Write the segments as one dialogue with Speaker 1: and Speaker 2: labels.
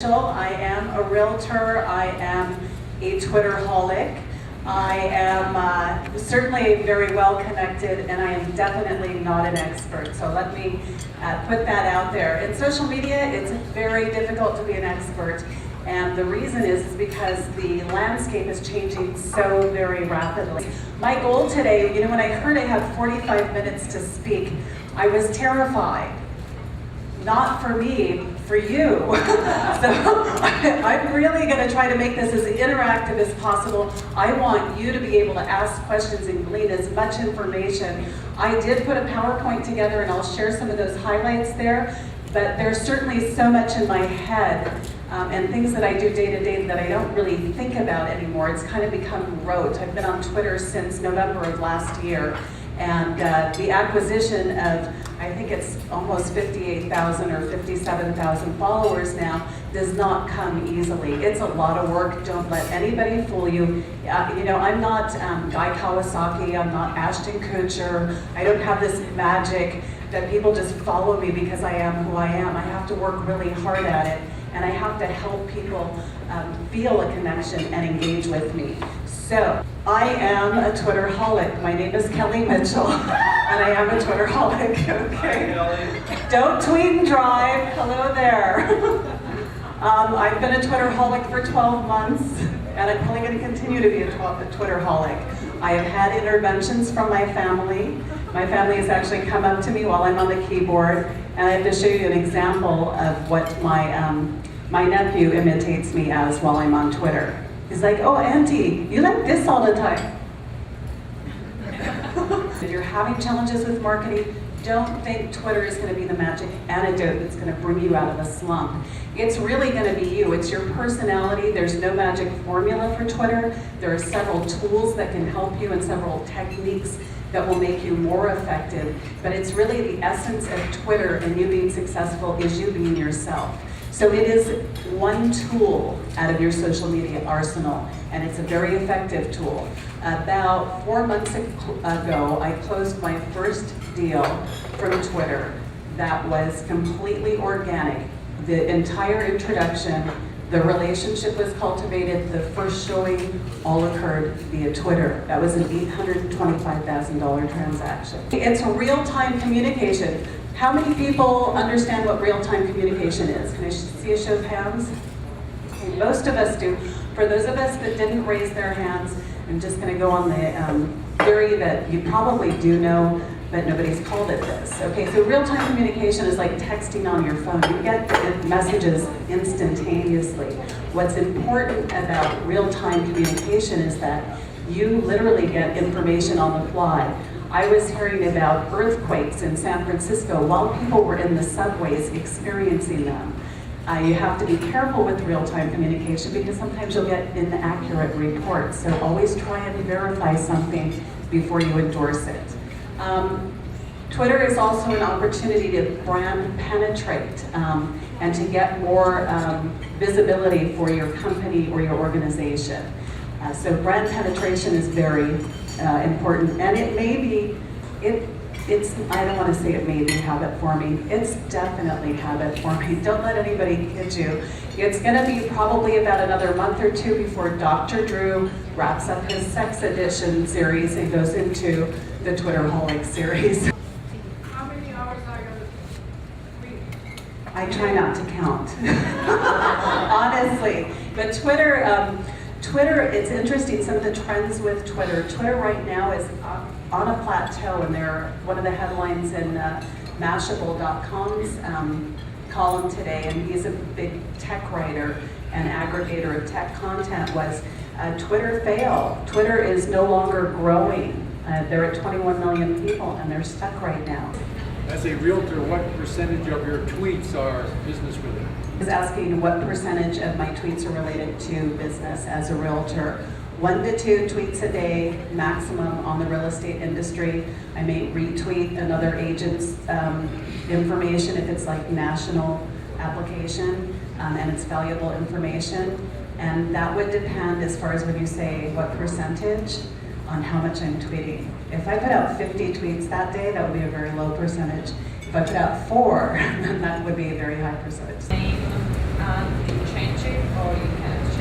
Speaker 1: I am a realtor, I am a Twitterholic, I am certainly very well connected, and I am definitely not an expert. So let me put that out there. In social media, it's very difficult to be an expert, and the reason is because the landscape is changing so very rapidly. My goal today, when I heard I had 45 minutes to speak, I was terrified. Not for me, for you. So I'm really going to try to make this as interactive as possible. I want you to be able to ask questions and glean as much information. I did put a PowerPoint together and I'll share some of those highlights there, but there's certainly so much in my head and things that I do day to day that I don't really think about anymore. It's kind of become rote. I've been on Twitter since November of last year. And the acquisition of, I think it's almost 58,000 or 57,000 followers now, does not come easily. It's a lot of work. Don't let anybody fool you. I'm not Guy Kawasaki. I'm not Ashton Kutcher. I don't have this magic that people just follow me because I am who I am. I have to work really hard at it, and I have to help people feel a connection and engage with me. So, I am a Twitterholic. My name is Kelly Mitchell, and I am a Twitterholic, okay? Hi, don't tweet and drive. Hello there. I've been a Twitterholic for 12 months, and I'm probably going to continue to be a Twitterholic. I have had interventions from my family. My family has actually come up to me while I'm on the keyboard, and I have to show you an example of what my nephew imitates me as while I'm on Twitter. He's like, "Oh, Auntie, you like this all the time." If you're having challenges with marketing, don't think Twitter is going to be the magic antidote that's going to bring you out of a slump. It's really going to be you. It's your personality. There's no magic formula for Twitter. There are several tools that can help you and several techniques that will make you more effective. But it's really the essence of Twitter and you being successful is you being yourself. So it is one tool out of your social media arsenal, and it's a very effective tool. About 4 months ago, I closed my first deal from Twitter that was completely organic. The entire introduction, the relationship was cultivated, the first showing all occurred via Twitter. That was an $825,000 transaction. It's real-time communication. How many people understand what real-time communication is? Can I see a show of hands? Okay, most of us do. For those of us that didn't raise their hands, I'm just going to go on the theory that you probably do know, but nobody's called it this. Okay, so real-time communication is like texting on your phone. You get messages instantaneously. What's important about real-time communication is that you literally get information on the fly. I was hearing about earthquakes in San Francisco while people were in the subways experiencing them. You have to be careful with real-time communication because sometimes you'll get inaccurate reports. So always try and verify something before you endorse it. Twitter is also an opportunity to brand penetrate and to get more visibility for your company or your organization. So brand penetration is very important, and it may be, I don't want to say it may be habit forming, it's definitely habit forming. Don't let anybody kid you. It's going to be probably about another month or two before Dr. Drew wraps up his sex edition series and goes into the Twitterholic series.
Speaker 2: How many hours are you read?
Speaker 1: I try not to count, honestly. But Twitter, it's interesting, some of the trends with Twitter. Twitter right now is on a plateau, and they're one of the headlines in Mashable.com's column today, and he's a big tech writer and aggregator of tech content, was Twitter fail. Twitter is no longer growing. They're at 21 million people, and they're stuck right now.
Speaker 3: As a realtor, what percentage of your tweets are business related?
Speaker 1: I was asking what percentage of my tweets are related to business as a realtor. 1 to 2 tweets a day maximum on the real estate industry. I may retweet another agent's information if it's like national application and it's valuable information. And that would depend, as far as when you say what percentage, on how much I'm tweeting. If I put out 50 tweets that day, that would be a very low percentage. If I put out 4, then that would be a very high percentage.
Speaker 2: Name,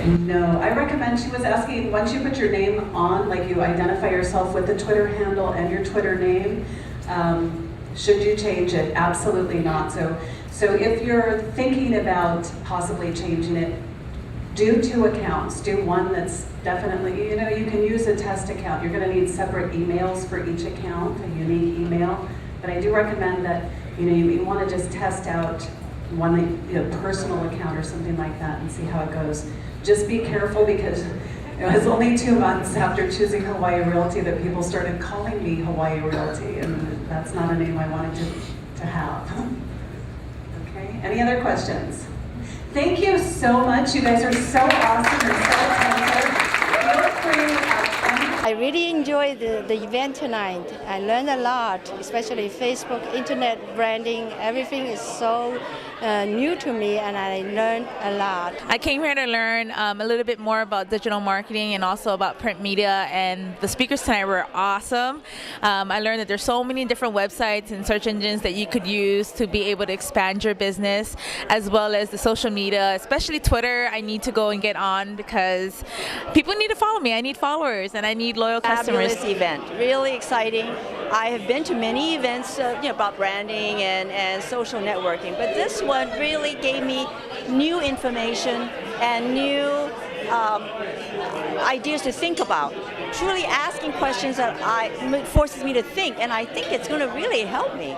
Speaker 1: No, I recommend, she was asking, once you put your name on, like you identify yourself with the Twitter handle and your Twitter name, should you change it? Absolutely not. So if you're thinking about possibly changing it, do 2 accounts. Do one that's definitely, you can use a test account. You're gonna need separate emails for each account, a unique email. But I do recommend that, you wanna just test out one personal account or something like that and see how it goes. Just be careful because it was only 2 months after choosing Hawaii Realty that people started calling me Hawaii Realty, and that's not a name I wanted to have. Okay, any other questions? Thank you so much. You guys are so awesome and so attentive. Feel free.
Speaker 4: I really enjoyed the event tonight. I learned a lot, especially Facebook, internet branding. Everything is so new to me, and I learned a lot.
Speaker 5: I came here to learn a little bit more about digital marketing and also about print media, and the speakers tonight were awesome. I learned that there's so many different websites and search engines that you could use to be able to expand your business, as well as the social media, especially Twitter. I need to go and get on because people need to follow me. I need followers and I need loyal customers.
Speaker 4: Fabulous event, really exciting. I have been to many events about branding and social networking, but this one really gave me new information and new ideas to think about. Truly asking questions that forces me to think, and I think it's going to really help me.